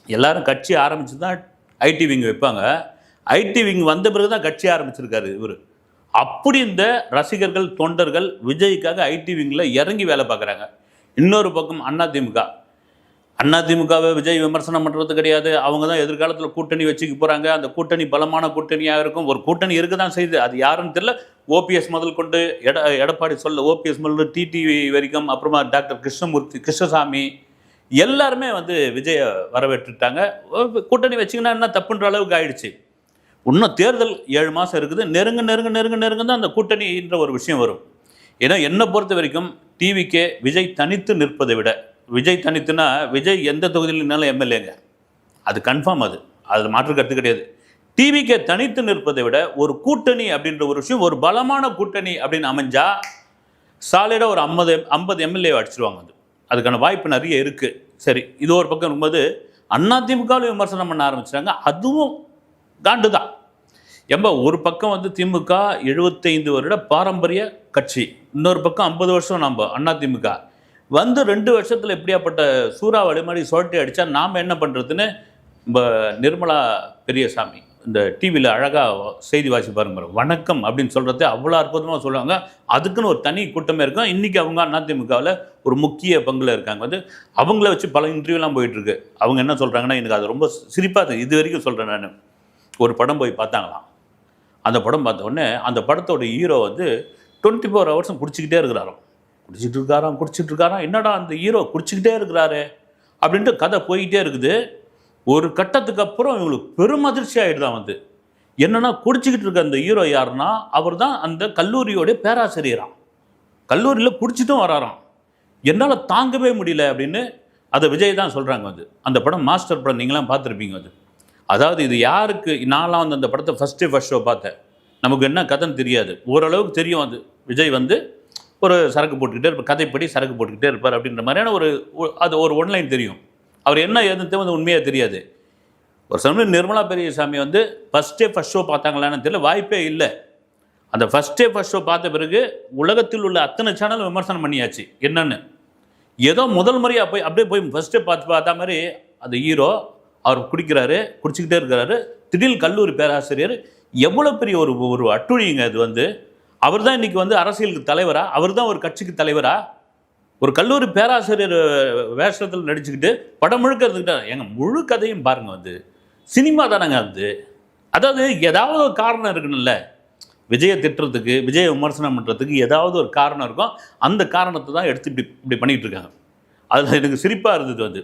எல்லாரும் கட்சி ஆரம்பித்து தான் ஐடி விங் வைப்பாங்க. ஐடி விங் வந்த பிறகு தான் கட்சி ஆரம்பிச்சிருக்காரு இவர். அப்படி இந்த ரசிகர்கள், தொண்டர்கள் விஜய்க்காக ஐடி விங்கில் இறங்கி வேலை பார்க்குறாங்க. இன்னொரு பக்கம் அதிமுகவை விஜய் விமர்சனம் பண்ணுறது கிடையாது. அவங்க தான் எதிர்காலத்தில் கூட்டணி வச்சுக்க போகிறாங்க. அந்த கூட்டணி பலமான கூட்டணியாக இருக்கும். ஒரு கூட்டணி இருக்க தான் செய்யுது. அது யாருன்னு தெரியல. ஓபிஎஸ் முதல் கொண்டு எடப்பாடி ஓபிஎஸ் முதல் டிடிவி வரைக்கும், அப்புறமா டாக்டர் கிருஷ்ணசாமி எல்லாருமே வந்து விஜயை வரவேற்றுட்டாங்க. கூட்டணி வச்சிங்கன்னா என்ன தப்புன்ற அளவுக்கு ஆயிடுச்சு. இன்னும் தேர்தல் 7 மாதம் இருக்குது. நெருங்க தான் அந்த கூட்டணின்ற ஒரு விஷயம் வரும். ஏன்னா என்னை பொறுத்த வரைக்கும் டிவிக்கே விஜய் தனித்து நிற்பதை விட, விஜய் தனித்துனா விஜய் எந்த தொகுதியிலும் எம்எல்ஏங்க, அது கன்ஃபார்ம். அதில் மாற்று கருத்து கிடையாது. டிவிக்கே தனித்து நிற்பதை விட ஒரு கூட்டணி அப்படின்ற ஒரு விஷயம், ஒரு பலமான கூட்டணி அப்படின்னு அமைஞ்சா சாலிடாக ஒரு 50 எம்எல்ஏ அடிச்சிருவாங்க. அதுக்கான வாய்ப்பு நிறைய இருக்குது. சரி, இது ஒரு பக்கம் இருக்கும்போது அதிமுகவில் விமர்சனம் பண்ண ஆரம்பிச்சிட்டாங்க. அதுவும் காண்டு தான். ஒரு பக்கம் வந்து திமுக 75 வருட பாரம்பரிய கட்சி, இன்னொரு பக்கம் 50 வருஷம் நம்ம அதிமுக வந்து 2 வருஷத்தில் எப்படியாப்பட்ட சூறாவளி மாதிரி சுழட்டி அடித்தா நாம் என்ன பண்ணுறதுன்னு நிர்மலா பெரியசாமி இந்த டிவியில் அழகாக செய்தி வாசி பாருங்க, வணக்கம் அப்படின்னு சொல்கிறது அவ்வளோ அற்புதமாக சொல்லுவாங்க. அதுக்குன்னு ஒரு தனி கூட்டமே இருக்கும். இன்றைக்கி அவங்க அதிமுகவில் ஒரு முக்கிய பங்கில் இருக்காங்க. வந்து அவங்கள வச்சு பல இன்டர்வியூலாம் போயிட்டுருக்கு. அவங்க என்ன சொல்கிறாங்கன்னா, எனக்கு அது ரொம்ப சிரிப்பாக இது வரைக்கும் சொல்கிறேன். நான் ஒரு படம் போய் பார்த்தாங்களாம். அந்த படம் பார்த்த உடனே அந்த படத்தோட ஹீரோ வந்து 24 ஹவர்ஸும் குடிச்சிக்கிட்டே குடிச்சிட்டு இருக்காராம். என்னடா அந்த ஹீரோ குடிச்சிக்கிட்டே இருக்கிறாரு அப்படின்ட்டு கதை போய்கிட்டே இருக்குது. ஒரு கட்டத்துக்கு அப்புறம் இவங்களுக்கு பெரும் அதிர்ச்சி ஆகிடுதான். வந்து என்னென்னா, குடிச்சிக்கிட்டு இருக்க அந்த ஹீரோ யாருன்னா, அவர் தான் அந்த கல்லூரியோடைய பேராசிரியராம். கல்லூரியில் குடிச்சிட்டும் வராராம். என்னால் தாங்கவே முடியல அப்படின்னு அதை விஜய் தான் சொல்கிறாங்க. வந்து அந்த படம் மாஸ்டர் படம் நீங்களாம் பார்த்துருப்பீங்க. அதாவது இது யாருக்கு, நான்லாம் வந்து அந்த படத்தை ஃபஸ்ட் ஷோ பார்த்தேன். நமக்கு என்ன கதைன்னு தெரியாது, ஓரளவுக்கு தெரியும். அது விஜய் வந்து ஒரு சரக்கு போட்டுக்கிட்டே இருப்பார், கதைப்படி சரக்கு போட்டுக்கிட்டே இருப்பார் அப்படின்ற மாதிரியான ஒரு ஒன்லைன் தெரியும். அவர் என்ன எதுன்னு வந்து உண்மையாக தெரியாது. ஒரு சமயம் நிர்மலா பெரியசாமி வந்து ஃபஸ்ட் ஷோ பார்த்தாங்களான்னு தெரியல, வாய்ப்பே இல்லை. அந்த ஃபஸ்ட் ஷோ பார்த்த பிறகு உலகத்தில் உள்ள அத்தனை சேனல் விமர்சனம் பண்ணியாச்சு. என்னன்னு ஏதோ முதல் முறையாக அப்படியே போய் ஃபஸ்ட்டே பார்த்தா மாதிரி அந்த ஹீரோ அவர் குடிச்சிக்கிட்டே இருக்கிறாரு. திடீர் கல்லூரி பேராசிரியர், எவ்வளோ பெரிய ஒரு அட்டுழிங்க. அது வந்து அவர் தான் இன்றைக்கி வந்து அரசியலுக்கு தலைவரா, அவர் தான் ஒரு கட்சிக்கு தலைவரா, ஒரு கல்லூரி பேராசிரியர் வேஷத்தில் நடிச்சுக்கிட்டு படம் முழுக்க இருந்துக்கிட்டார். எங்கள் முழு கதையும் பாருங்கள். வந்து சினிமா தானங்க அது. அதாவது ஏதாவது ஒரு காரணம் இருக்கணும்ல, விஜயை திட்டுறதுக்கு, விஜயை விமர்சனம் பண்ணுறதுக்கு ஏதாவது ஒரு காரணம் இருக்கும். அந்த காரணத்தை தான் எடுத்து இப்படி பண்ணிகிட்டு இருக்காங்க. அதில் எனக்கு சிரிப்பாக இருந்தது. வந்து